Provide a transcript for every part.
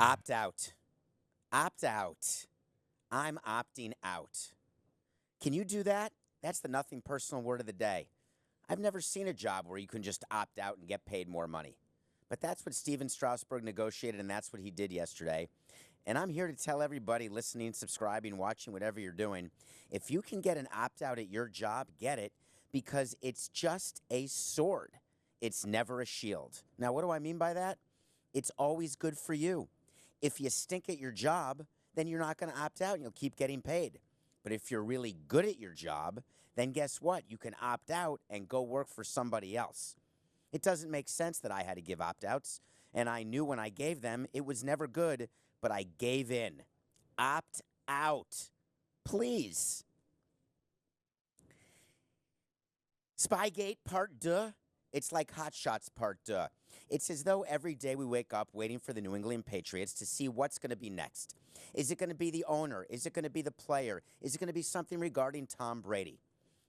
Opt out. Opt out. I'm opting out. Can you do that? That's the nothing personal word of the day. I've never seen a job where you can just opt out and get paid more money. But that's what Stephen Strasburg negotiated, and that's what he did yesterday. And I'm here to tell everybody listening, subscribing, watching, whatever you're doing, if you can get an opt-out at your job, get it, because it's just a sword. It's never a shield. Now, what do I mean by that? It's always good for you. If you stink at your job, then you're not going to opt out and you'll keep getting paid. But if you're really good at your job, then guess what? You can opt out and go work for somebody else. It doesn't make sense that I had to give opt-outs, and I knew when I gave them it was never good, but I gave in. Opt out. Please. SpyGate Part 2. It's like Hot Shots Part 2. It's as though every day we wake up waiting for the New England Patriots to see what's going to be next. Is it going to be the owner? Is it going to be the player? Is it going to be something regarding Tom Brady?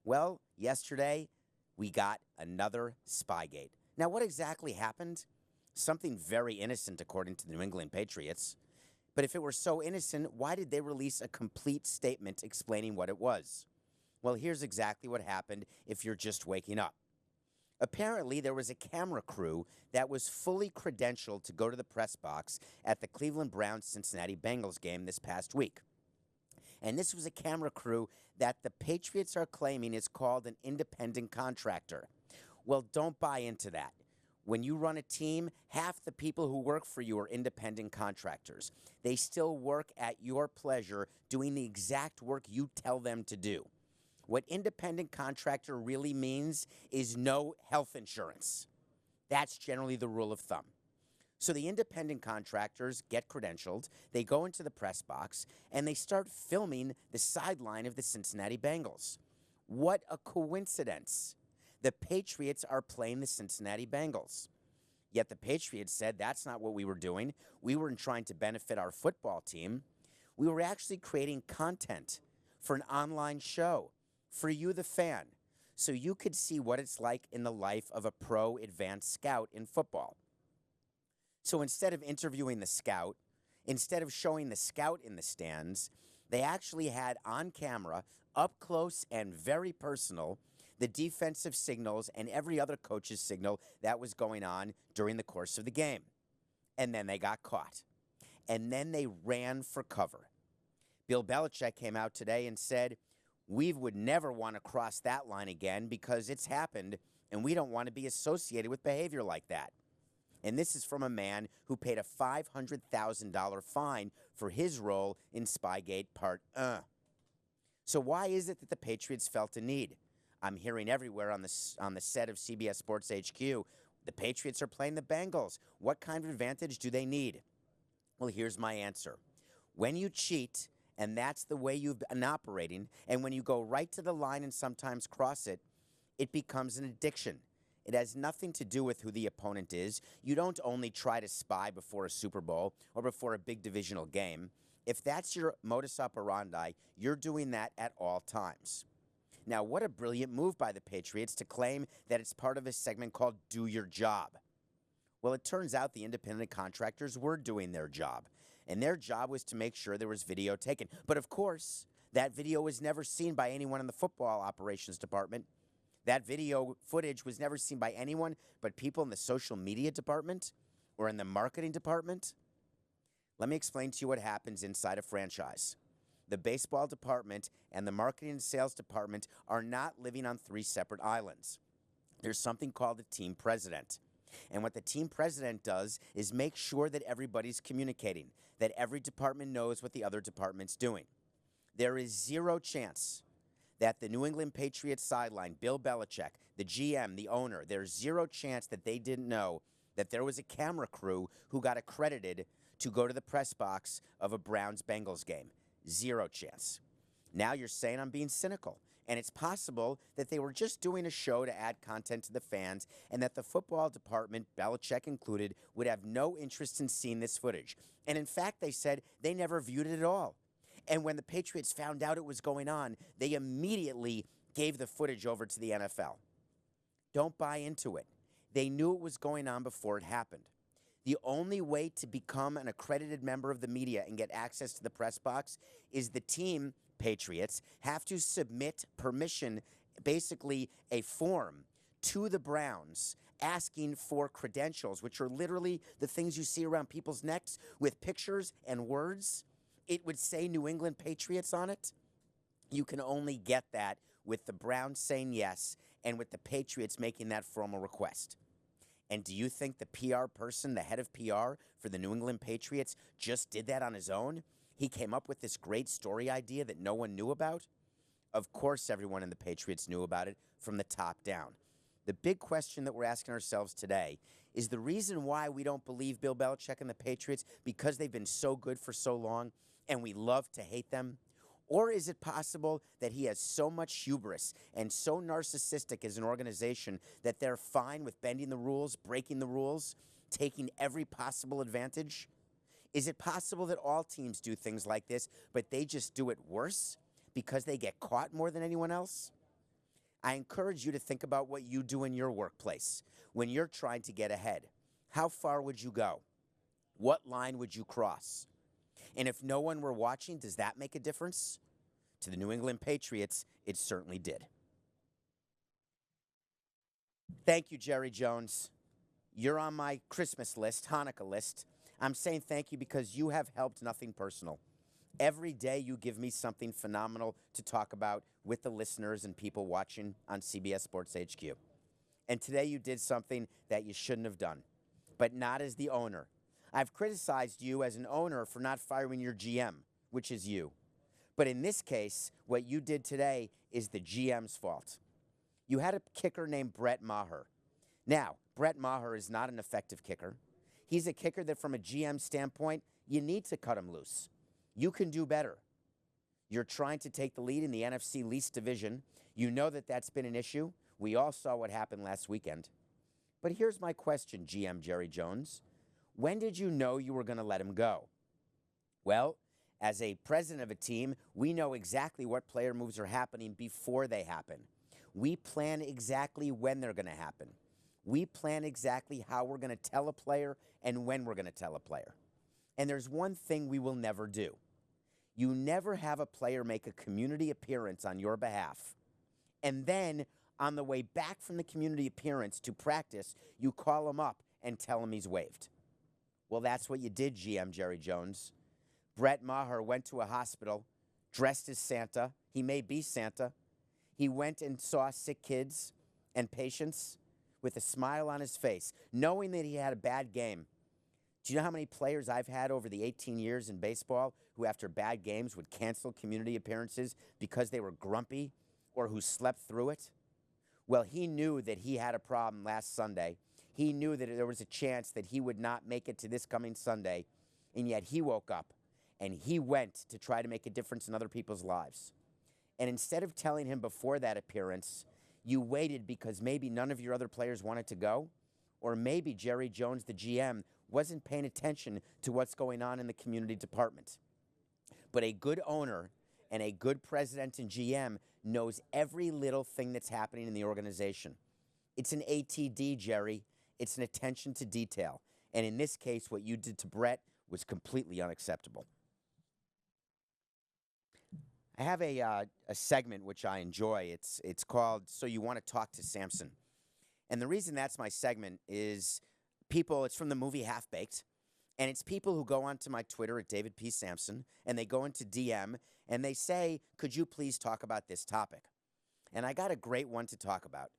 Well, yesterday we got another SpyGate. Now, what exactly happened? Something very innocent, according to the New England Patriots. But if it were so innocent, why did they release a complete statement explaining what it was? Well, here's exactly what happened if you're just waking up. Apparently, there was a camera crew that was fully credentialed to go to the press box at the Cleveland Browns-Cincinnati Bengals game this past week. And this was a camera crew that the Patriots are claiming is called an independent contractor. Well, don't buy into that. When you run a team, half the people who work for you are independent contractors. They still work at your pleasure, doing the exact work you tell them to do. What independent contractor really means is no health insurance. That's generally the rule of thumb. So the independent contractors get credentialed, they go into the press box, and they start filming the sideline of the Cincinnati Bengals. What a coincidence. The Patriots are playing the Cincinnati Bengals. Yet the Patriots said that's not what we were doing. We weren't trying to benefit our football team. We were actually creating content for an online show for you, the fan, so you could see what it's like in the life of a pro advanced scout in football. So instead of interviewing the scout, instead of showing the scout in the stands, they actually had on camera, up close and very personal, the defensive signals and every other coach's signal that was going on during the course of the game. And then they got caught. And then they ran for cover. Bill Belichick came out today and said, we would never want to cross that line again because it's happened and we don't want to be associated with behavior like that. And this is from a man who paid a $500,000 fine for his role in SpyGate Part 1. So why is it that the Patriots felt a need? I'm hearing everywhere on the set of CBS Sports HQ, the Patriots are playing the Bengals. What kind of advantage do they need? Well, here's my answer. When you cheat, and that's the way you've been operating, and when you go right to the line and sometimes cross it, it becomes an addiction. It has nothing to do with who the opponent is. You don't only try to spy before a Super Bowl or before a big divisional game. If that's your modus operandi, you're doing that at all times. Now, what a brilliant move by the Patriots to claim that it's part of a segment called Do Your Job. Well, it turns out the independent contractors were doing their job, and their job was to make sure there was video taken. But of course, that video was never seen by anyone in the football operations department. That video footage was never seen by anyone but people in the social media department or in the marketing department. Let me explain to you what happens inside a franchise. The baseball department and the marketing and sales department are not living on three separate islands. There's something called a team president. And what the team president does is make sure that everybody's communicating, that every department knows what the other department's doing. There is zero chance that the New England Patriots sideline, Bill Belichick, the GM, the owner, there's zero chance that they didn't know that there was a camera crew who got accredited to go to the press box of a Browns-Bengals game. Zero chance. Now you're saying I'm being cynical. And it's possible that they were just doing a show to add content to the fans and that the football department, Belichick included, would have no interest in seeing this footage. And in fact, they said they never viewed it at all. And when the Patriots found out it was going on, they immediately gave the footage over to the NFL. Don't buy into it. They knew it was going on before it happened. The only way to become an accredited member of the media and get access to the press box is the team, Patriots, have to submit permission, basically a form, to the Browns asking for credentials, which are literally the things you see around people's necks with pictures and words. It would say New England Patriots on it. You can only get that with the Browns saying yes and with the Patriots making that formal request. And do you think the PR person, the head of PR for the New England Patriots, just did that on his own? He came up with this great story idea that no one knew about? Of course, everyone in the Patriots knew about it from the top down. The big question that we're asking ourselves today is the reason why we don't believe Bill Belichick and the Patriots because they've been so good for so long and we love to hate them? Or is it possible that he has so much hubris and so narcissistic as an organization that they're fine with bending the rules, breaking the rules, taking every possible advantage? Is it possible that all teams do things like this, but they just do it worse because they get caught more than anyone else? I encourage you to think about what you do in your workplace when you're trying to get ahead. How far would you go? What line would you cross? And if no one were watching, does that make a difference? To the New England Patriots, it certainly did. Thank you, Jerry Jones. You're on my Christmas list, Hanukkah list. I'm saying thank you because you have helped, nothing personal. Every day you give me something phenomenal to talk about with the listeners and people watching on CBS Sports HQ. And today you did something that you shouldn't have done, but not as the owner. I've criticized you as an owner for not firing your GM, which is you. But in this case, what you did today is the GM's fault. You had a kicker named Brett Maher. Now, Brett Maher is not an effective kicker. He's a kicker that from a GM standpoint, you need to cut him loose. You can do better. You're trying to take the lead in the NFC least division. You know that that's been an issue. We all saw what happened last weekend. But here's my question, GM Jerry Jones. When did you know you were going to let him go? Well, as a president of a team, we know exactly what player moves are happening before they happen. We plan exactly when they're going to happen. We plan exactly how we're going to tell a player and when we're going to tell a player. And there's one thing we will never do. You never have a player make a community appearance on your behalf, and then on the way back from the community appearance to practice, you call him up and tell him he's waived. Well, that's what you did, GM Jerry Jones. Brett Maher went to a hospital, dressed as Santa. He may be Santa. He went and saw sick kids and patients with a smile on his face, knowing that he had a bad game. Do you know how many players I've had over the 18 years in baseball who after bad games would cancel community appearances because they were grumpy or who slept through it? Well, he knew that he had a problem last Sunday. He knew that there was a chance that he would not make it to this coming Sunday, and yet he woke up and he went to try to make a difference in other people's lives. And instead of telling him before that appearance, you waited because maybe none of your other players wanted to go, or maybe Jerry Jones, the GM, wasn't paying attention to what's going on in the community department. But a good owner and a good president and GM knows every little thing that's happening in the organization. It's an ATD, Jerry. It's an attention to detail. And in this case, what you did to Brett was completely unacceptable. I have a segment which I enjoy. It's called So You Want to Talk to Samson. And the reason that's my segment is it's from the movie Half Baked, and it's people who go onto my Twitter at David P. Samson, and they go into DM, and they say, could you please talk about this topic? And I got a great one to talk about.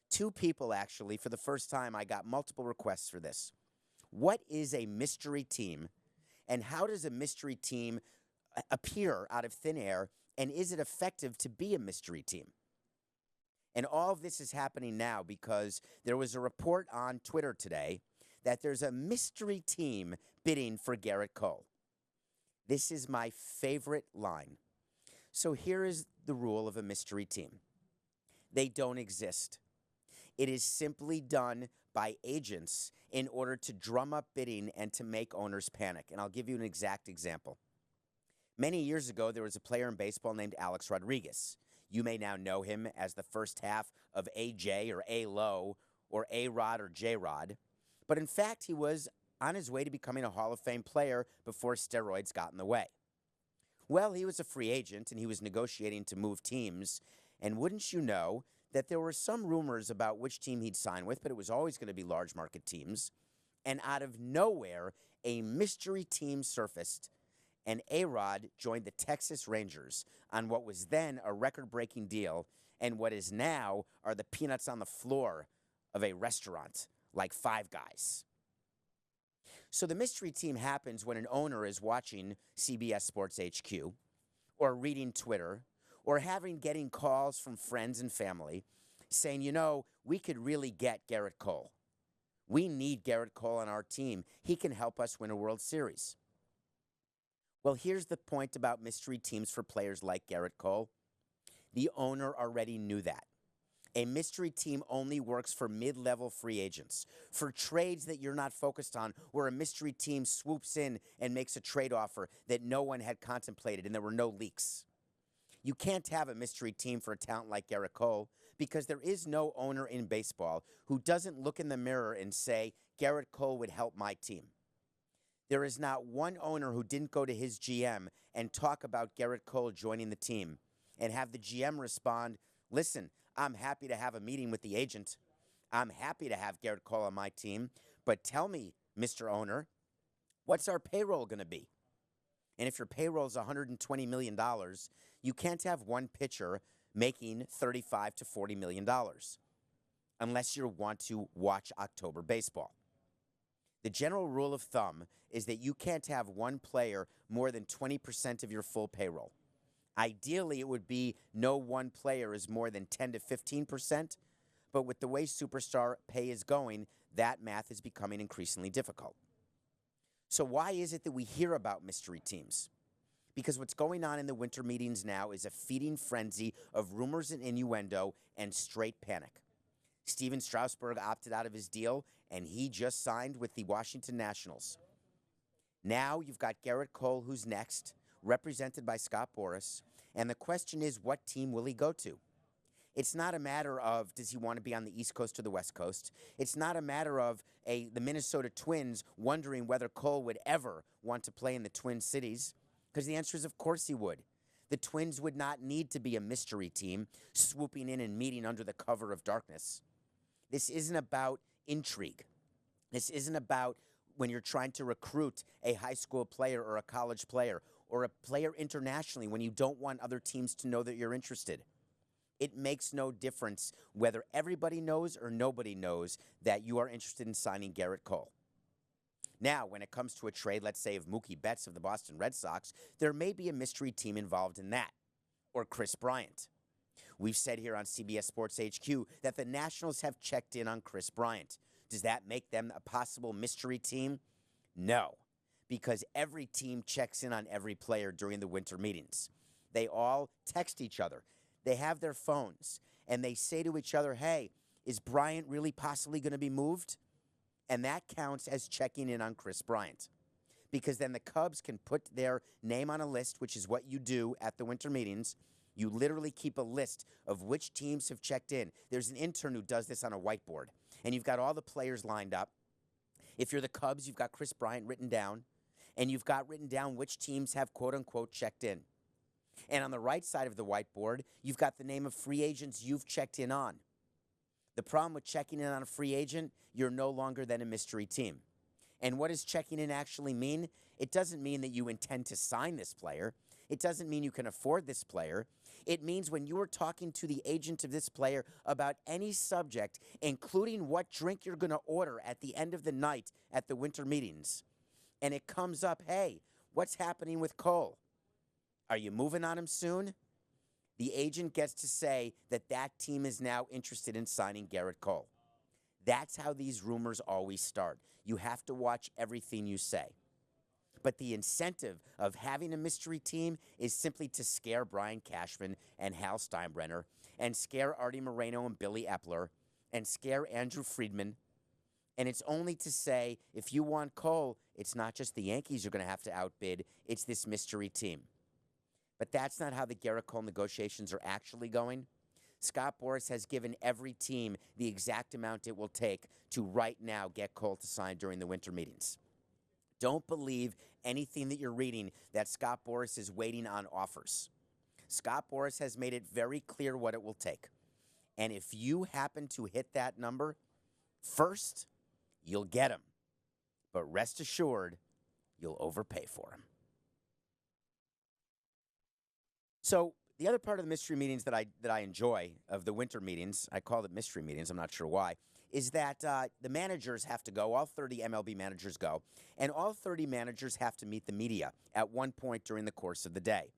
Two people, actually, for the first time, I got multiple requests for this. What is a mystery team, and how does a mystery team appear out of thin air, and is it effective to be a mystery team? And all of this is happening now because there was a report on Twitter today that there's a mystery team bidding for Gerrit Cole. This is my favorite line. So here is the rule of a mystery team. They don't exist. It is simply done by agents in order to drum up bidding and to make owners panic. And I'll give you an exact example. Many years ago, there was a player in baseball named Alex Rodriguez. You may now know him as the first half of AJ or A-Lo or A-Rod or J-Rod. But in fact, he was on his way to becoming a Hall of Fame player before steroids got in the way. Well, he was a free agent and he was negotiating to move teams. And wouldn't you know that there were some rumors about which team he'd sign with, but it was always going to be large market teams. And out of nowhere, a mystery team surfaced, and HRED joined the Texas Rangers on what was then a record-breaking deal and what is now are the peanuts on the floor of a restaurant like Five Guys. So the mystery team happens when an owner is watching CBS Sports HQ or reading Twitter or getting calls from friends and family saying, you know, we could really get Gerrit Cole. We need Gerrit Cole on our team. He can help us win a World Series. Well, here's the point about mystery teams for players like Gerrit Cole. The owner already knew that. A mystery team only works for mid-level free agents, for trades that you're not focused on, where a mystery team swoops in and makes a trade offer that no one had contemplated and there were no leaks. You can't have a mystery team for a talent like Gerrit Cole because there is no owner in baseball who doesn't look in the mirror and say, Gerrit Cole would help my team. There is not one owner who didn't go to his GM and talk about Gerrit Cole joining the team and have the GM respond, listen, I'm happy to have a meeting with the agent. I'm happy to have Gerrit Cole on my team, but tell me, Mr. Owner, what's our payroll going to be? And if your payroll is $120 million, you can't have one pitcher making $35 to $40 million unless you want to watch October baseball. The general rule of thumb is that you can't have one player more than 20% of your full payroll. Ideally, it would be no one player is more than 10 to 15%, but with the way superstar pay is going, that math is becoming increasingly difficult. So why is it that we hear about mystery teams? Because what's going on in the winter meetings now is a feeding frenzy of rumors and innuendo and straight panic. Stephen Strasburg opted out of his deal, and he just signed with the Washington Nationals. Now you've got Gerrit Cole, who's next, represented by Scott Boras, and the question is, what team will he go to? It's not a matter of, does he want to be on the East Coast or the West Coast? It's not a matter of the Minnesota Twins wondering whether Cole would ever want to play in the Twin Cities, because the answer is, of course he would. The Twins would not need to be a mystery team swooping in and meeting under the cover of darkness. This isn't about intrigue. This isn't about when you're trying to recruit a high school player or a college player or a player internationally when you don't want other teams to know that you're interested. It makes no difference whether everybody knows or nobody knows that you are interested in signing Gerrit Cole. Now, when it comes to a trade, let's say of Mookie Betts of the Boston Red Sox, there may be a mystery team involved in that, or Chris Bryant. We've said here on CBS Sports HQ that the Nationals have checked in on Chris Bryant. Does that make them a possible mystery team? No, because every team checks in on every player during the winter meetings. They all text each other. They have their phones, and they say to each other, hey, is Bryant really possibly going to be moved? And that counts as checking in on Chris Bryant, because then the Cubs can put their name on a list, which is what you do at the winter meetings. You literally keep a list of which teams have checked in. There's an intern who does this on a whiteboard, and you've got all the players lined up. If you're the Cubs, you've got Chris Bryant written down, and you've got written down which teams have quote-unquote checked in. And on the right side of the whiteboard, you've got the name of free agents you've checked in on. The problem with checking in on a free agent, you're no longer then a mystery team. And what does checking in actually mean? It doesn't mean that you intend to sign this player. It doesn't mean you can afford this player. It means when you are talking to the agent of this player about any subject, including what drink you're going to order at the end of the night at the winter meetings, and it comes up, hey, what's happening with Cole? Are you moving on him soon? The agent gets to say that that team is now interested in signing Gerrit Cole. That's how these rumors always start. You have to watch everything you say. But the incentive of having a mystery team is simply to scare Brian Cashman and Hal Steinbrenner and scare Artie Moreno and Billy Epler and scare Andrew Friedman. And it's only to say, if you want Cole, it's not just the Yankees you're going to have to outbid, it's this mystery team. But that's not how the Gerrit Cole negotiations are actually going. Scott Boras has given every team the exact amount it will take to right now get Cole to sign during the winter meetings. Don't believe anything that you're reading that Scott Boras is waiting on offers. Scott Boras has made it very clear what it will take. And if you happen to hit that number first, you'll get him. But rest assured, you'll overpay for him. So the other part of the mystery meetings that I enjoy, of the winter meetings, I call them mystery meetings, I'm not sure why, is that the managers have to go, all 30 MLB managers go, and all 30 managers have to meet the media at one point during the course of the day.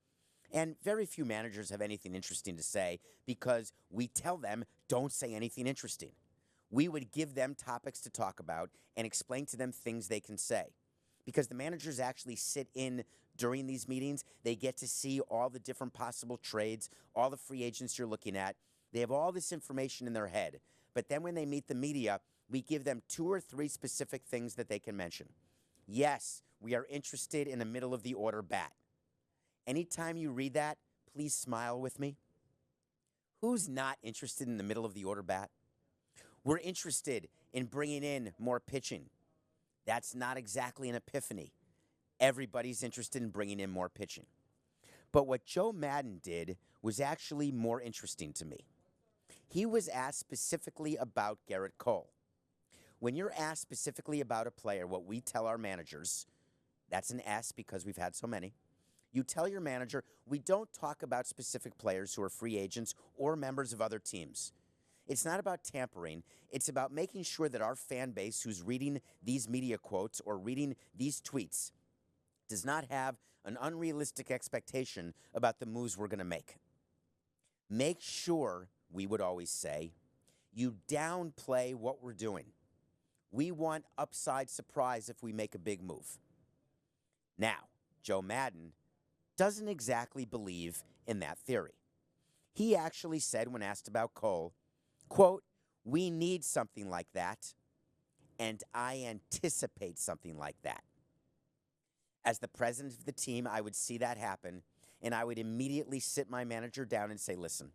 And very few managers have anything interesting to say because we tell them, don't say anything interesting. We would give them topics to talk about and explain to them things they can say. Because the managers actually sit in during these meetings. They get to see all the different possible trades, all the free agents you're looking at. They have all this information in their head. But then when they meet the media, we give them 2 or 3 specific things that they can mention. Yes, we are interested in a middle of the order bat. Anytime you read that, please smile with me. Who's not interested in the middle of the order bat? We're interested in bringing in more pitching. That's not exactly an epiphany. Everybody's interested in bringing in more pitching. But what Joe Maddon did was actually more interesting to me. He was asked specifically about Gerrit Cole. When you're asked specifically about a player, what we tell our managers, that's an S because we've had so many, you tell your manager, we don't talk about specific players who are free agents or members of other teams. It's not about tampering. It's about making sure that our fan base who's reading these media quotes or reading these tweets does not have an unrealistic expectation about the moves we're going to make. Make sure, we would always say, you downplay what we're doing. We want upside surprise if we make a big move. Now, Joe Maddon doesn't exactly believe in that theory. He actually said when asked about Cole, quote, we need something like that, and I anticipate something like that. As the president of the team, I would see that happen, and I would immediately sit my manager down and say, listen,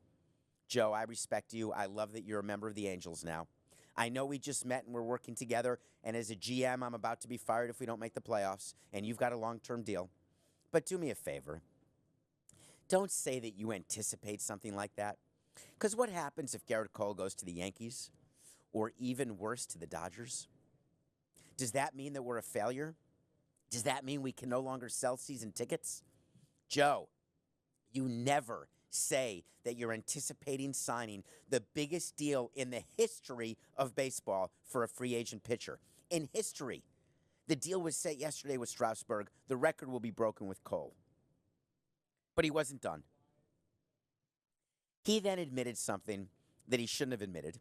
Joe, I respect you. I love that you're a member of the Angels now. I know we just met and we're working together, and as a GM, I'm about to be fired if we don't make the playoffs, and you've got a long-term deal. But do me a favor. Don't say that you anticipate something like that. Because what happens if Gerrit Cole goes to the Yankees, or even worse, to the Dodgers? Does that mean that we're a failure? Does that mean we can no longer sell season tickets? Joe, you never say that you're anticipating signing the biggest deal in the history of baseball for a free agent pitcher. In history. The deal was set yesterday with Strasburg. The record will be broken with Cole. But he wasn't done. He then admitted something that he shouldn't have admitted.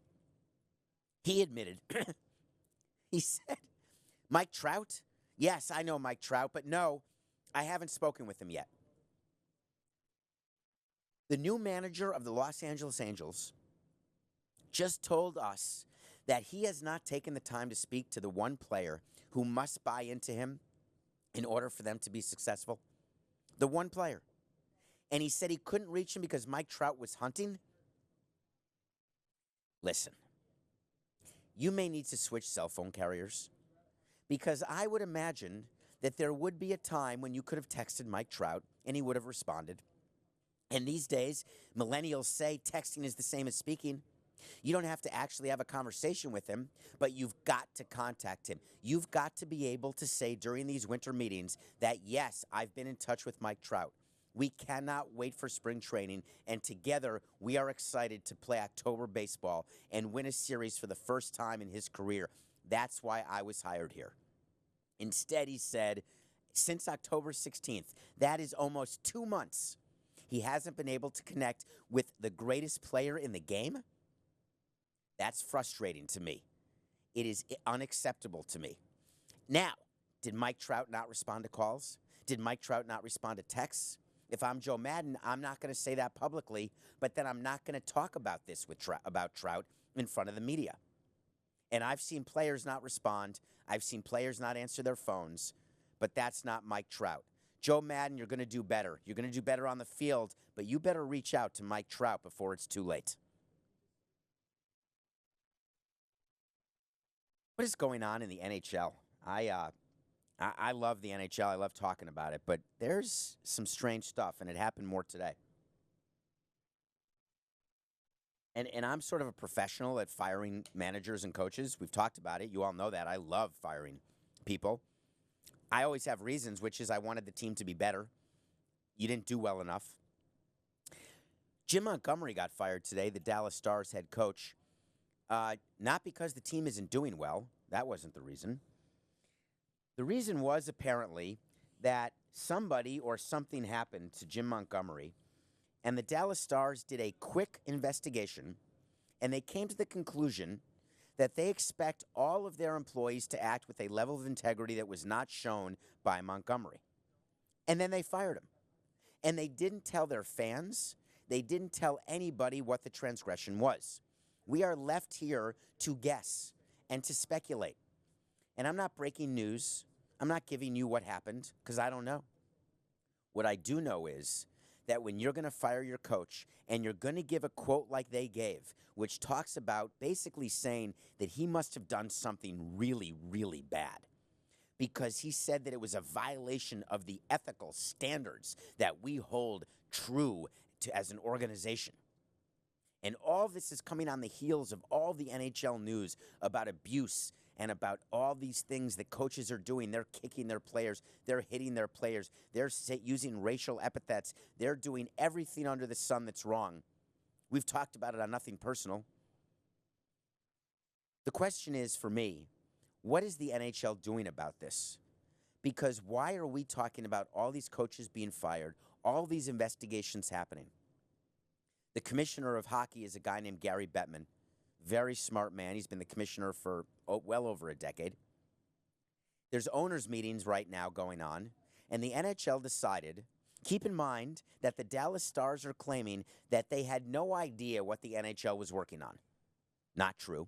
He admitted, he said, Mike Trout? Yes, I know Mike Trout, but no, I haven't spoken with him yet. The new manager of the Los Angeles Angels just told us that he has not taken the time to speak to the one player who must buy into him in order for them to be successful. The one player. And he said he couldn't reach him because Mike Trout was hunting. Listen, you may need to switch cell phone carriers because I would imagine that there would be a time when you could have texted Mike Trout and he would have responded. And these days, millennials say texting is the same as speaking. You don't have to actually have a conversation with him, but you've got to contact him. You've got to be able to say during these winter meetings that, yes, I've been in touch with Mike Trout. We cannot wait for spring training, and together we are excited to play October baseball and win a series for the first time in his career. That's why I was hired here. Instead, he said, since October 16th, that is almost 2 months, he hasn't been able to connect with the greatest player in the game. That's frustrating to me. It is unacceptable to me. Now, did Mike Trout not respond to calls? Did Mike Trout not respond to texts? If I'm Joe Maddon, I'm not going to say that publicly, but then I'm not going to talk about this with about Trout in front of the media. And I've seen players not respond. I've seen players not answer their phones, but that's not Mike Trout. Joe Maddon, you're going to do better. You're going to do better on the field, but you better reach out to Mike Trout before it's too late. What is going on in the NHL? I love the NHL. I love talking about it, but there's some strange stuff, and it happened more today. And I'm sort of a professional at firing managers and coaches. We've talked about it. You all know that. I love firing people. I always have reasons, which is I wanted the team to be better. You didn't do well enough. Jim Montgomery got fired today, the Dallas Stars head coach, not because the team isn't doing well. That wasn't the reason. The reason was apparently that somebody or something happened to Jim Montgomery, and the Dallas Stars did a quick investigation, and they came to the conclusion that they expect all of their employees to act with a level of integrity that was not shown by Montgomery. And then they fired him. And they didn't tell their fans, they didn't tell anybody what the transgression was. We are left here to guess and to speculate. And I'm not breaking news. I'm not giving you what happened because I don't know. What I do know is that when you're going to fire your coach and you're going to give a quote like they gave, which talks about basically saying that he must have done something really, really bad because he said that it was a violation of the ethical standards that we hold true to as an organization. And all this is coming on the heels of all the NHL news about abuse and about all these things that coaches are doing. They're kicking their players. They're hitting their players. They're using racial epithets. They're doing everything under the sun that's wrong. We've talked about it on Nothing Personal. The question is, for me, what is the NHL doing about this? Because why are we talking about all these coaches being fired, all these investigations happening? The commissioner of hockey is a guy named Gary Bettman. Very smart man. He's been the commissioner for well over a decade. There's owners' meetings right now going on, and the NHL decided, keep in mind that the Dallas Stars are claiming that they had no idea what the NHL was working on. Not true.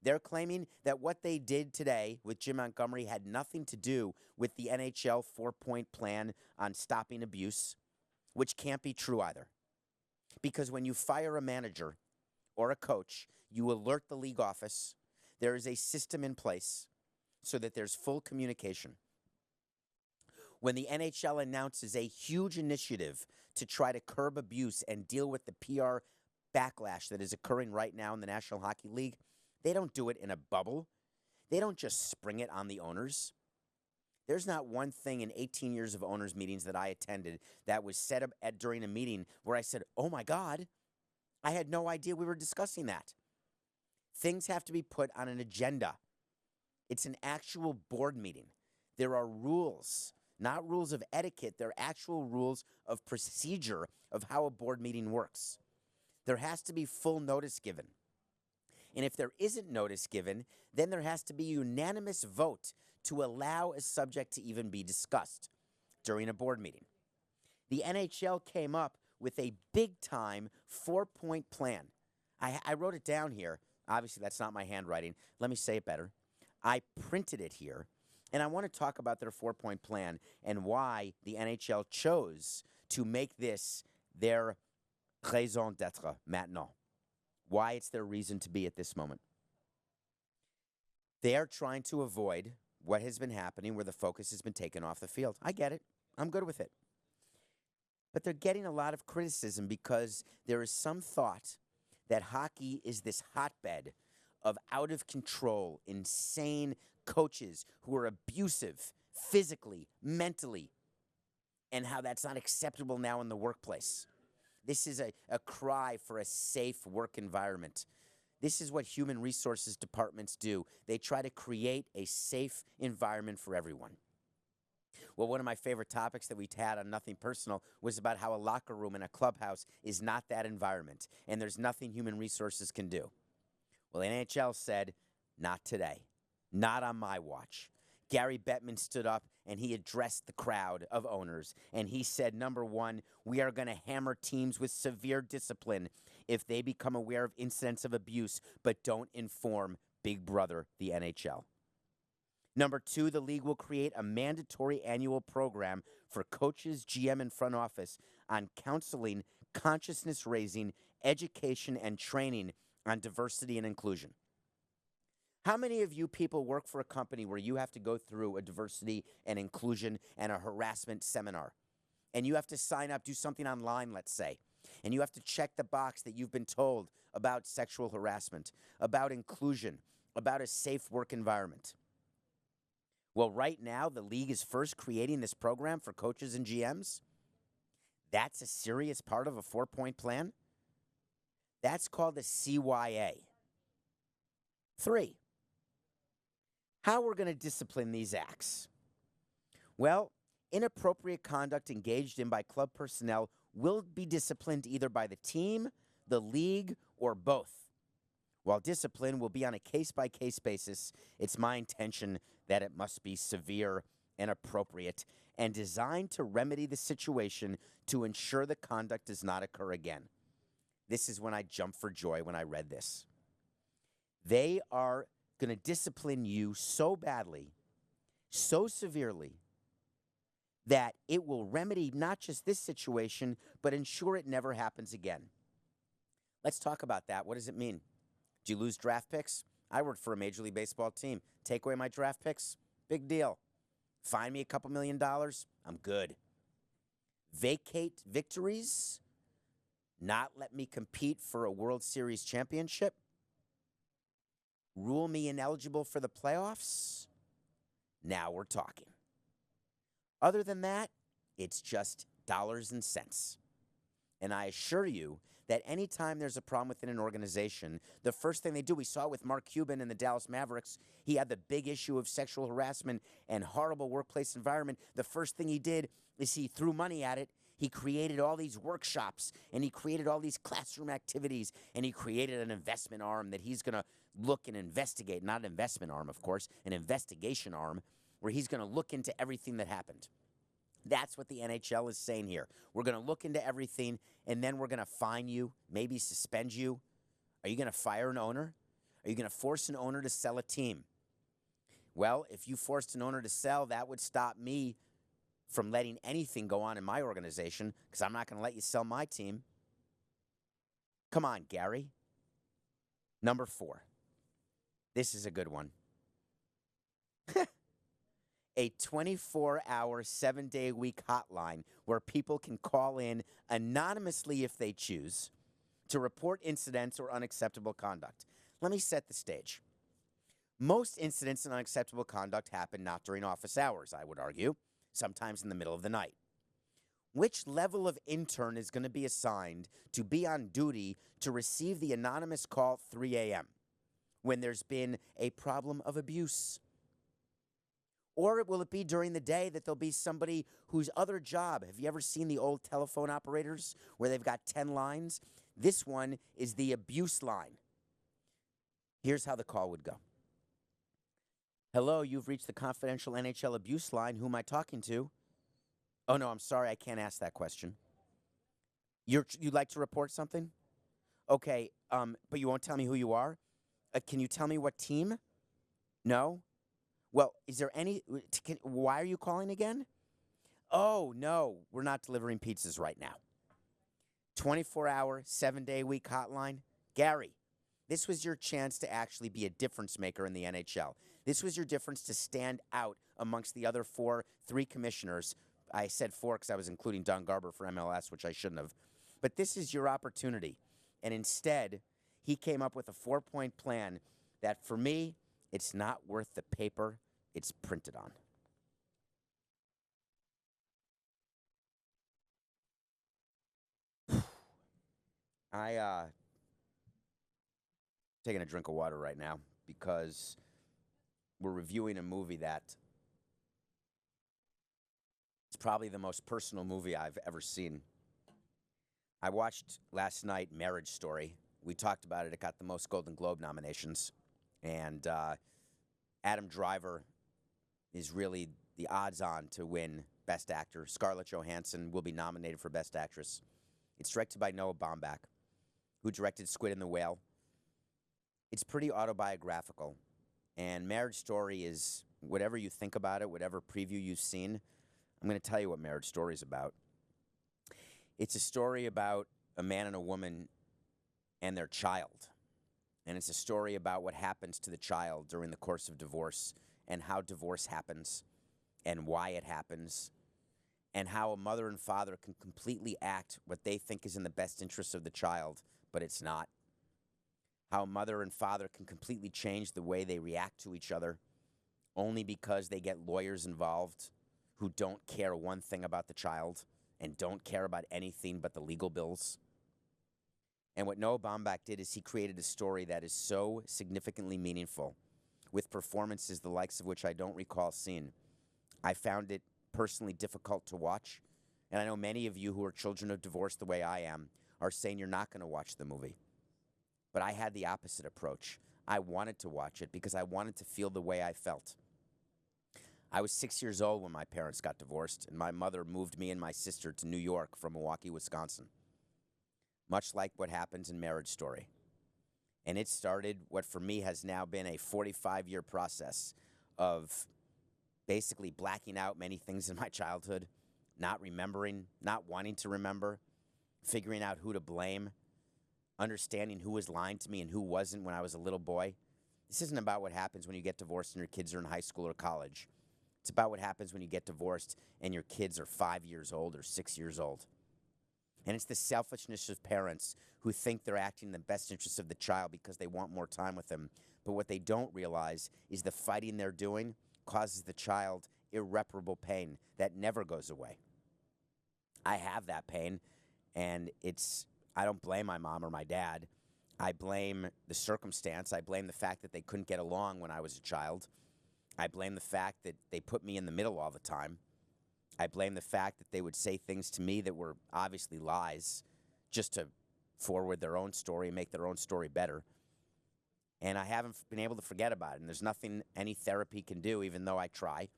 They're claiming that what they did today with Jim Montgomery had nothing to do with the NHL 4-point plan on stopping abuse, which can't be true either. Because when you fire a manager or a coach, you alert the league office. There is a system in place so that there's full communication. When the NHL announces a huge initiative to try to curb abuse and deal with the PR backlash that is occurring right now in the National Hockey League, they don't do it in a bubble. They don't just spring it on the owners. There's not one thing in 18 years of owners' meetings that I attended that was said during a meeting where I said, oh my God, I had no idea we were discussing that. Things have to be put on an agenda. It's an actual board meeting. There are rules, not rules of etiquette. There are actual rules of procedure of how a board meeting works. There has to be full notice given. And if there isn't notice given, then there has to be a unanimous vote to allow a subject to even be discussed during a board meeting. The NHL came up with a big-time 4-point plan. I wrote it down here. Obviously, that's not my handwriting. Let me say it better. I printed it here, and I want to talk about their 4-point plan and why the NHL chose to make this their raison d'être maintenant. Why it's their reason to be at this moment. They are trying to avoid what has been happening where the focus has been taken off the field. I get it. I'm good with it. But they're getting a lot of criticism because there is some thought that hockey is this hotbed of out of control, insane coaches who are abusive physically, mentally, and how that's not acceptable now in the workplace. This is a cry for a safe work environment. This is what human resources departments do. They try to create a safe environment for everyone. Well, one of my favorite topics that we had on Nothing Personal was about how a locker room in a clubhouse is not that environment, and there's nothing human resources can do. Well, the NHL said, not today. Not on my watch. Gary Bettman stood up and he addressed the crowd of owners, and he said, number one, we are going to hammer teams with severe discipline if they become aware of incidents of abuse but don't inform Big Brother, the NHL. Number two, the league will create a mandatory annual program for coaches, GM, and front office on counseling, consciousness raising, education, and training on diversity and inclusion. How many of you people work for a company where you have to go through a diversity and inclusion and a harassment seminar? And you have to sign up, do something online, let's say. And you have to check the box that you've been told about sexual harassment, about inclusion, about a safe work environment. Well, right now, the league is first creating this program for coaches and GMs. That's a serious part of a 4-point plan. That's called the CYA. 3, how we're going to discipline these acts. Well, inappropriate conduct engaged in by club personnel will be disciplined either by the team, the league, or both. While discipline will be on a case-by-case basis, it's my intention that it must be severe and appropriate and designed to remedy the situation to ensure the conduct does not occur again. This is when I jumped for joy when I read this. They are going to discipline you so badly, so severely, that it will remedy not just this situation, but ensure it never happens again. Let's talk about that. What does it mean? Did you lose draft picks? I worked for a Major League Baseball team. Take away my draft picks? Big deal. Fine me a couple $1 million? I'm good. Vacate victories? Not let me compete for a World Series championship? Rule me ineligible for the playoffs? Now we're talking. Other than that, it's just dollars and cents. And I assure you that anytime there's a problem within an organization, the first thing they do, we saw it with Mark Cuban and the Dallas Mavericks. He had the big issue of sexual harassment and horrible workplace environment. The first thing he did is he threw money at it. He created all these workshops, and he created all these classroom activities, and he created an investment arm that he's going to look and investigate. Not an investment arm, of course, an investigation arm where he's going to look into everything that happened. That's what the NHL is saying here. We're going to look into everything, and then we're going to fine you, maybe suspend you. Are you going to fire an owner? Are you going to force an owner to sell a team? Well, if you forced an owner to sell, that would stop me from letting anything go on in my organization because I'm not going to let you sell my team. Come on, Gary. Number 4. This is a good one. A 24-hour, 7-day-a-week hotline where people can call in anonymously if they choose to report incidents or unacceptable conduct. Let me set the stage. Most incidents and unacceptable conduct happen not during office hours, I would argue, sometimes in the middle of the night. Which level of intern is going to be assigned to be on duty to receive the anonymous call at 3 a.m. when there's been a problem of abuse? Or will it be during the day that there'll be somebody whose other job, have you ever seen the old telephone operators where they've got 10 lines? This one is the abuse line. Here's how the call would go. Hello, you've reached the confidential NHL abuse line. Who am I talking to? Oh, no, I'm sorry, I can't ask that question. You'd like to report something? Okay, but you won't tell me who you are? Can you tell me what team? No? Well, is there any, why are you calling again? Oh, no, we're not delivering pizzas right now. 24-hour, 7-day-a-week hotline. Gary, this was your chance to actually be a difference maker in the NHL. This was your difference to stand out amongst the other 3 commissioners. I said 4 because I was including Don Garber for MLS, which I shouldn't have. But this is your opportunity. And instead, he came up with a 4-point plan that, for me, it's not worth the paper it's printed on. Taking a drink of water right now because we're reviewing a movie that is probably the most personal movie I've ever seen. I watched last night Marriage Story. We talked about it. It got the most Golden Globe nominations. And Adam Driver is really the odds-on to win Best Actor. Scarlett Johansson will be nominated for Best Actress. It's directed by Noah Baumbach, who directed Squid and the Whale. It's pretty autobiographical. And Marriage Story is, whatever you think about it, whatever preview you've seen, I'm going to tell you what Marriage Story is about. It's a story about a man and a woman and their child. And it's a story about what happens to the child during the course of divorce and how divorce happens and why it happens and how a mother and father can completely act what they think is in the best interest of the child, but it's not. How a mother and father can completely change the way they react to each other only because they get lawyers involved who don't care one thing about the child and don't care about anything but the legal bills. And what Noah Baumbach did is he created a story that is so significantly meaningful, with performances the likes of which I don't recall seeing. I found it personally difficult to watch, and I know many of you who are children of divorce the way I am are saying you're not going to watch the movie. But I had the opposite approach. I wanted to watch it because I wanted to feel the way I felt. I was 6 years old when my parents got divorced, and my mother moved me and my sister to New York from Milwaukee, Wisconsin. Much like what happens in Marriage Story. And it started what for me has now been a 45-year process of basically blacking out many things in my childhood, not remembering, not wanting to remember, figuring out who to blame, understanding who was lying to me and who wasn't when I was a little boy. This isn't about what happens when you get divorced and your kids are in high school or college. It's about what happens when you get divorced and your kids are 5 years old or 6 years old. And it's the selfishness of parents who think they're acting in the best interest of the child because they want more time with them. But what they don't realize is the fighting they're doing causes the child irreparable pain that never goes away. I have that pain, and I don't blame my mom or my dad. I blame the circumstance. I blame the fact that they couldn't get along when I was a child. I blame the fact that they put me in the middle all the time. I blame the fact that they would say things to me that were obviously lies just to forward their own story and make their own story better. And I haven't been able to forget about it. And there's nothing any therapy can do, even though I try,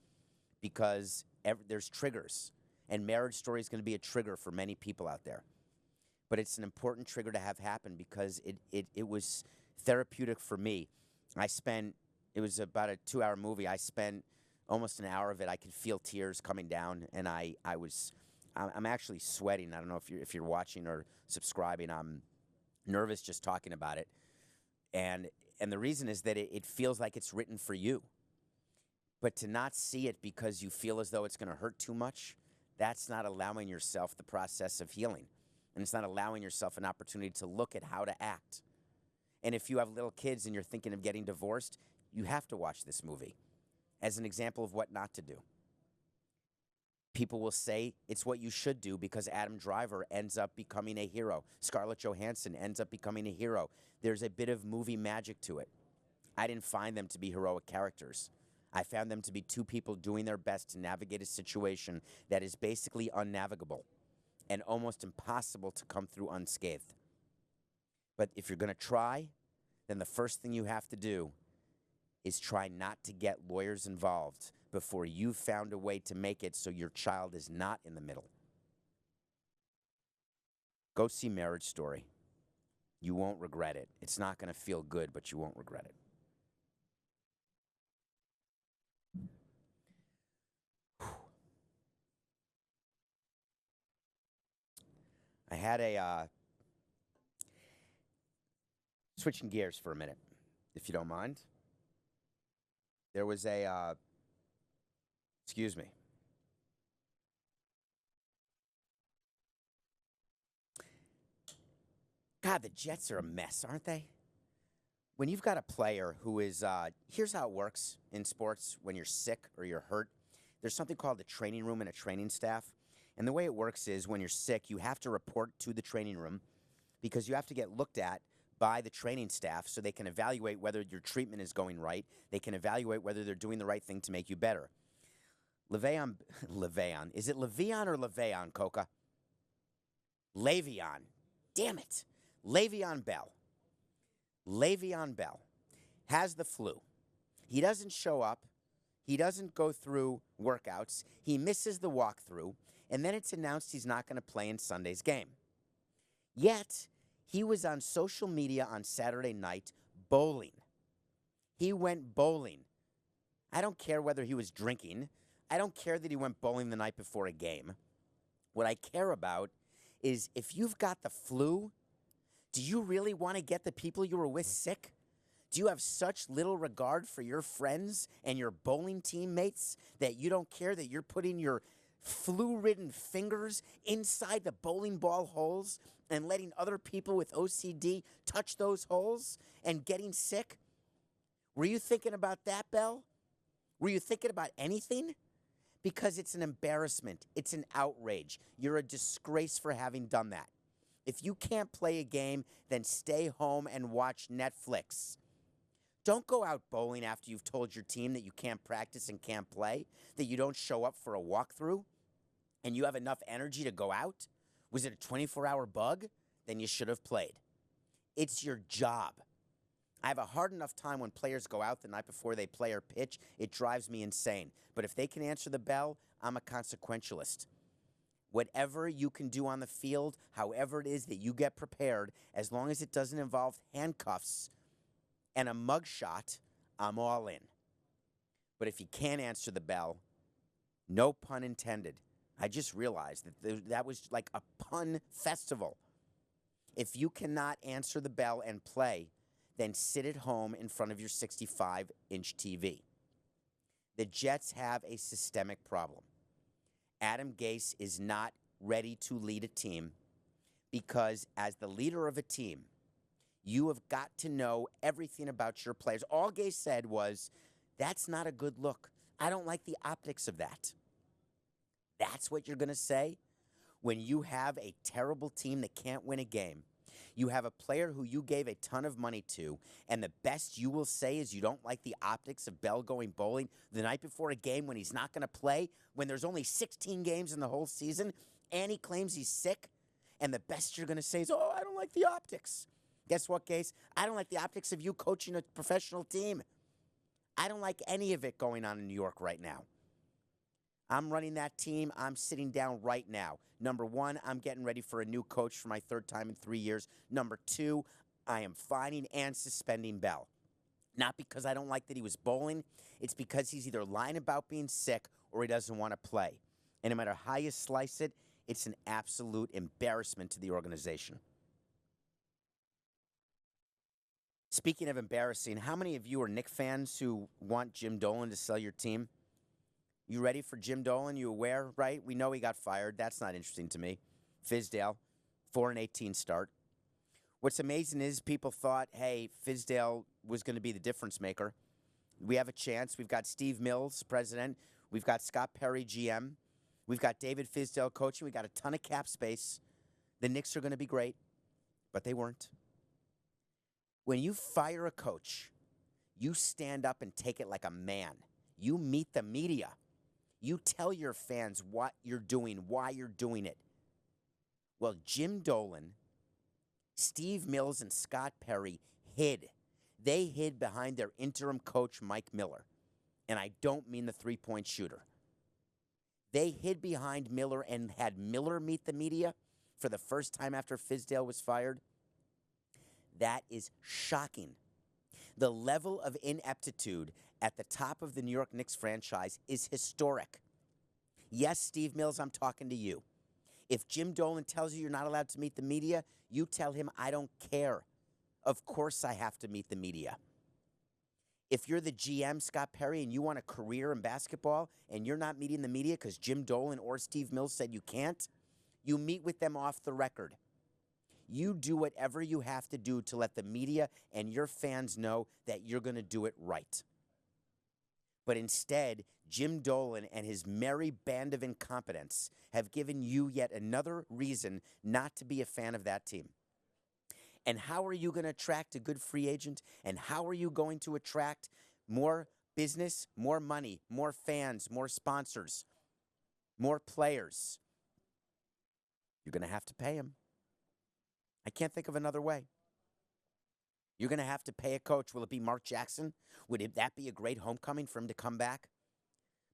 because there's triggers. And Marriage Story is going to be a trigger for many people out there. But it's an important trigger to have happen because it was therapeutic for me. It was about a 2-hour movie. I spent almost an hour of it. I could feel tears coming down, and I'm actually sweating. I don't know if you're watching or subscribing. I'm nervous just talking about it. And the reason is that it feels like it's written for you. But to not see it because you feel as though it's going to hurt too much, that's not allowing yourself the process of healing. And it's not allowing yourself an opportunity to look at how to act. And if you have little kids and you're thinking of getting divorced, you have to watch this movie as an example of what not to do. People will say it's what you should do because Adam Driver ends up becoming a hero. Scarlett Johansson ends up becoming a hero. There's a bit of movie magic to it. I didn't find them to be heroic characters. I found them to be two people doing their best to navigate a situation that is basically unnavigable and almost impossible to come through unscathed. But if you're going to try, then the first thing you have to do is try not to get lawyers involved before you've found a way to make it so your child is not in the middle. Go see Marriage Story. You won't regret it. It's not going to feel good, but you won't regret it. I had switching gears for a minute, if you don't mind. There was excuse me. God, the Jets are a mess, aren't they? When you've got a player who is, here's how it works in sports when you're sick or you're hurt. There's something called the training room and a training staff. And the way it works is when you're sick, you have to report to the training room because you have to get looked at by the training staff so they can evaluate whether your treatment is going right. They can evaluate whether they're doing the right thing to make you better. Le'Veon, is it Le'Veon or Le'Veon, Coca? Le'Veon. Damn it. Le'Veon Bell has the flu. He doesn't show up. He doesn't go through workouts. He misses the walkthrough, and then it's announced he's not going to play in Sunday's game. Yet, he was on social media on Saturday night bowling. He went bowling. I don't care whether he was drinking. I don't care that he went bowling the night before a game. What I care about is if you've got the flu, do you really want to get the people you were with sick? Do you have such little regard for your friends and your bowling teammates that you don't care that you're putting your flu-ridden fingers inside the bowling ball holes and letting other people with OCD touch those holes and getting sick? Were you thinking about that, Bell? Were you thinking about anything? Because it's an embarrassment. It's an outrage. You're a disgrace for having done that. If you can't play a game, then stay home and watch Netflix. Don't go out bowling after you've told your team that you can't practice and can't play, that you don't show up for a walkthrough, and you have enough energy to go out. Was it a 24-hour bug? Then you should have played. It's your job. I have a hard enough time when players go out the night before they play or pitch. It drives me insane. But if they can answer the bell, I'm a consequentialist. Whatever you can do on the field, however it is that you get prepared, as long as it doesn't involve handcuffs and a mugshot, I'm all in. But if you can't answer the bell, no pun intended. I just realized that that was like a pun festival. If you cannot answer the bell and play, then sit at home in front of your 65-inch TV. The Jets have a systemic problem. Adam Gase is not ready to lead a team because as the leader of a team, you have got to know everything about your players. All Gase said was, that's not a good look. I don't like the optics of that. That's what you're going to say when you have a terrible team that can't win a game. You have a player who you gave a ton of money to, and the best you will say is you don't like the optics of Bell going bowling the night before a game when he's not going to play, when there's only 16 games in the whole season, and he claims he's sick, and the best you're going to say is, oh, I don't like the optics. Guess what, Gase? I don't like the optics of you coaching a professional team. I don't like any of it going on in New York right now. I'm running that team. I'm sitting down right now. Number one, I'm getting ready for a new coach for my third time in 3 years. Number two, I am fining and suspending Bell. Not because I don't like that he was bowling. It's because he's either lying about being sick or he doesn't want to play. And no matter how you slice it, it's an absolute embarrassment to the organization. Speaking of embarrassing, how many of you are Knicks fans who want Jim Dolan to sell your team? You ready for Jim Dolan? You aware, right? We know he got fired. That's not interesting to me. Fizdale, 4-18 start. What's amazing is people thought, hey, Fizdale was going to be the difference maker. We have a chance. We've got Steve Mills, president. We've got Scott Perry, GM. We've got David Fizdale coaching. We've got a ton of cap space. The Knicks are going to be great, but they weren't. When you fire a coach, you stand up and take it like a man. You meet the media. You tell your fans what you're doing, why you're doing it. Well, Jim Dolan, Steve Mills, and Scott Perry hid. They hid behind their interim coach, Mike Miller. And I don't mean the three-point shooter. They hid behind Miller and had Miller meet the media for the first time after Fizdale was fired. That is shocking. The level of ineptitude at the top of the New York Knicks franchise is historic. Yes, Steve Mills, I'm talking to you. If Jim Dolan tells you you're not allowed to meet the media, you tell him, I don't care. Of course I have to meet the media. If you're the GM, Scott Perry, and you want a career in basketball and you're not meeting the media because Jim Dolan or Steve Mills said you can't, you meet with them off the record. You do whatever you have to do to let the media and your fans know that you're going to do it right. But instead, Jim Dolan and his merry band of incompetence have given you yet another reason not to be a fan of that team. And how are you going to attract a good free agent? And how are you going to attract more business, more money, more fans, more sponsors, more players? You're going to have to pay them. I can't think of another way. You're going to have to pay a coach. Will it be Mark Jackson? Would that be a great homecoming for him to come back?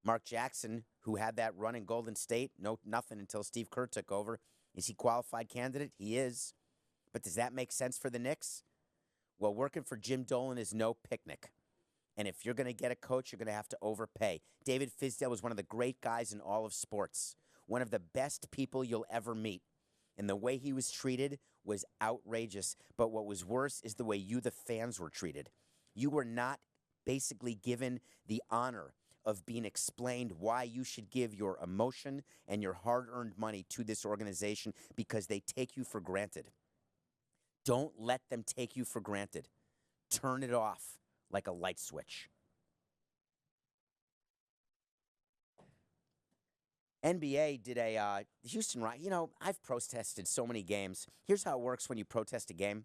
Mark Jackson, who had that run in Golden State, nothing until Steve Kerr took over. Is he a qualified candidate? He is. But does that make sense for the Knicks? Well, working for Jim Dolan is no picnic. And if you're going to get a coach, you're going to have to overpay. David Fizdale was one of the great guys in all of sports, one of the best people you'll ever meet. And the way he was treated was outrageous. But what was worse is the way you, the fans, were treated. You were not basically given the honor of being explained why you should give your emotion and your hard-earned money to this organization because they take you for granted. Don't let them take you for granted. Turn it off like a light switch. NBA did a Houston Rockets. You know, I've protested so many games. Here's how it works when you protest a game.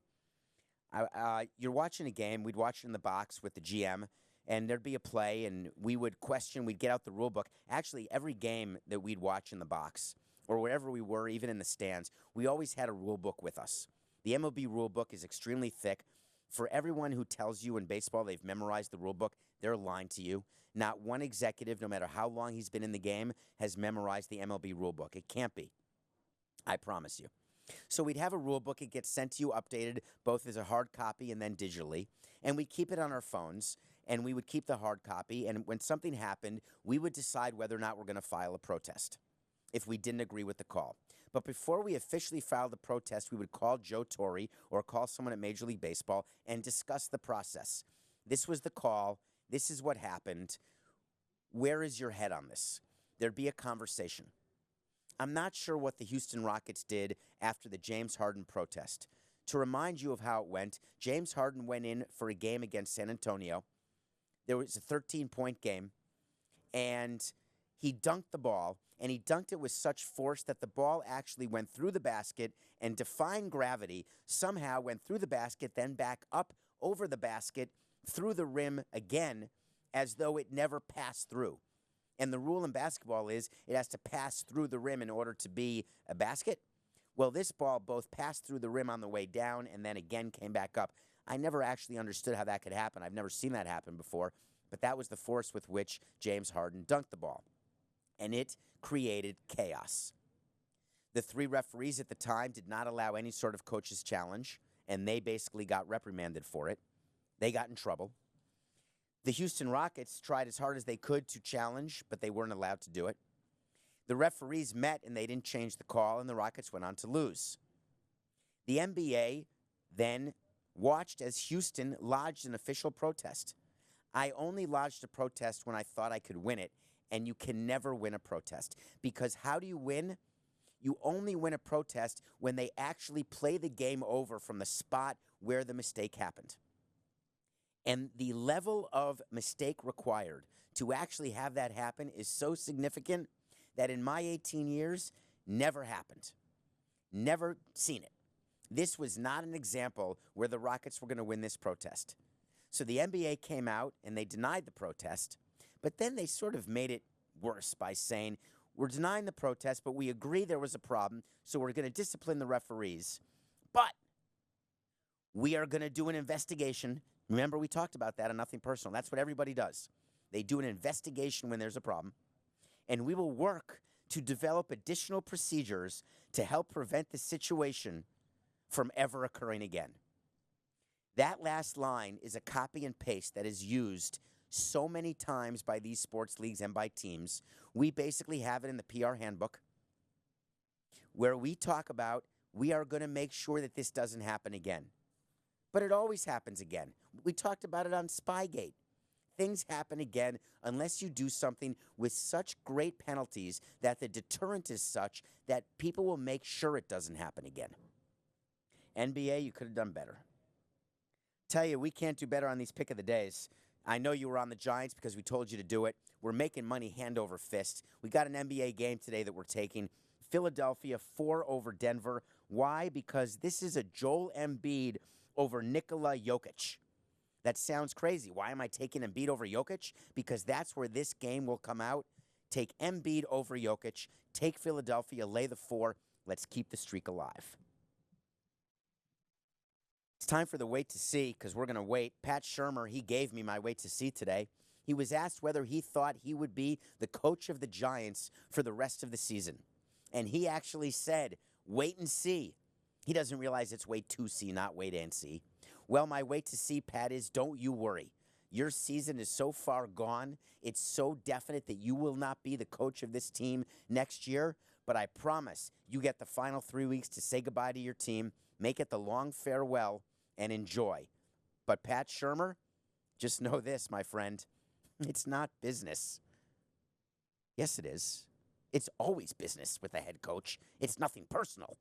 You're watching a game. We'd watch it in the box with the GM, and there'd be a play, and we would question. We'd get out the rule book. Actually, every game that we'd watch in the box or wherever we were, even in the stands, we always had a rule book with us. The MLB rule book is extremely thick. For everyone who tells you in baseball they've memorized the rule book, they're lying to you. Not one executive, no matter how long he's been in the game, has memorized the MLB rule book. It can't be. I promise you. So we'd have a rule book. It gets sent to you updated both as a hard copy and then digitally. And we'd keep it on our phones, and we would keep the hard copy. And when something happened, we would decide whether or not we're going to file a protest if we didn't agree with the call. But before we officially filed the protest, we would call Joe Torre or call someone at Major League Baseball and discuss the process. This was the call. This is what happened. Where is your head on this? There'd be a conversation. I'm not sure what the Houston Rockets did after the James Harden protest. To remind you of how it went, James Harden went in for a game against San Antonio. There was a 13-point game, and he dunked the ball, and he dunked it with such force that the ball actually went through the basket and, defying gravity, somehow went through the basket, then back up over the basket, through the rim again, as though it never passed through. And the rule in basketball is it has to pass through the rim in order to be a basket. Well, this ball both passed through the rim on the way down and then again came back up. I never actually understood how that could happen. I've never seen that happen before, but that was the force with which James Harden dunked the ball. And it created chaos. The three referees at the time did not allow any sort of coach's challenge, and they basically got reprimanded for it. They got in trouble. The Houston Rockets tried as hard as they could to challenge, but they weren't allowed to do it. The referees met, and they didn't change the call, and the Rockets went on to lose. The NBA then watched as Houston lodged an official protest. I only lodged a protest when I thought I could win it, and you can never win a protest. Because how do you win? You only win a protest when they actually play the game over from the spot where the mistake happened. And the level of mistake required to actually have that happen is so significant that in my 18 years, never happened. Never seen it. This was not an example where the Rockets were going to win this protest. So the NBA came out and they denied the protest, but then they sort of made it worse by saying, we're denying the protest, but we agree there was a problem, so we're going to discipline the referees. But we are going to do an investigation. Remember, we talked about that on Nothing Personal. That's what everybody does. They do an investigation when there's a problem, and we will work to develop additional procedures to help prevent the situation from ever occurring again. That last line is a copy and paste that is used so many times by these sports leagues and by teams. We basically have it in the PR handbook where we talk about we are going to make sure that this doesn't happen again. But it always happens again. We talked about it on SpyGate. Things happen again unless you do something with such great penalties that the deterrent is such that people will make sure it doesn't happen again. NBA, you could have done better. Tell you, we can't do better on these pick of the days. I know you were on the Giants because we told you to do it. We're making money hand over fist. We got an NBA game today that we're taking. Philadelphia 4 over Denver. Why? Because this is a Joel Embiid over Nikola Jokic. That sounds crazy. Why am I taking Embiid over Jokic? Because that's where this game will come out. Take Embiid over Jokic. Take Philadelphia. Lay the 4. Let's keep the streak alive. It's time for the wait to see, because we're going to wait. Pat Shumur, he gave me my wait to see today. He was asked whether he thought he would be the coach of the Giants for the rest of the season. And he actually said, wait and see. He doesn't realize it's wait to see, not wait and see. Well, my wait to see, Pat, is don't you worry. Your season is so far gone. It's so definite that you will not be the coach of this team next year. But I promise you get the final 3 weeks to say goodbye to your team, make it the long farewell, and enjoy. But Pat Shumur, Just know this, my friend. It's not business. Yes, it is. It's always business with a head coach. It's nothing personal.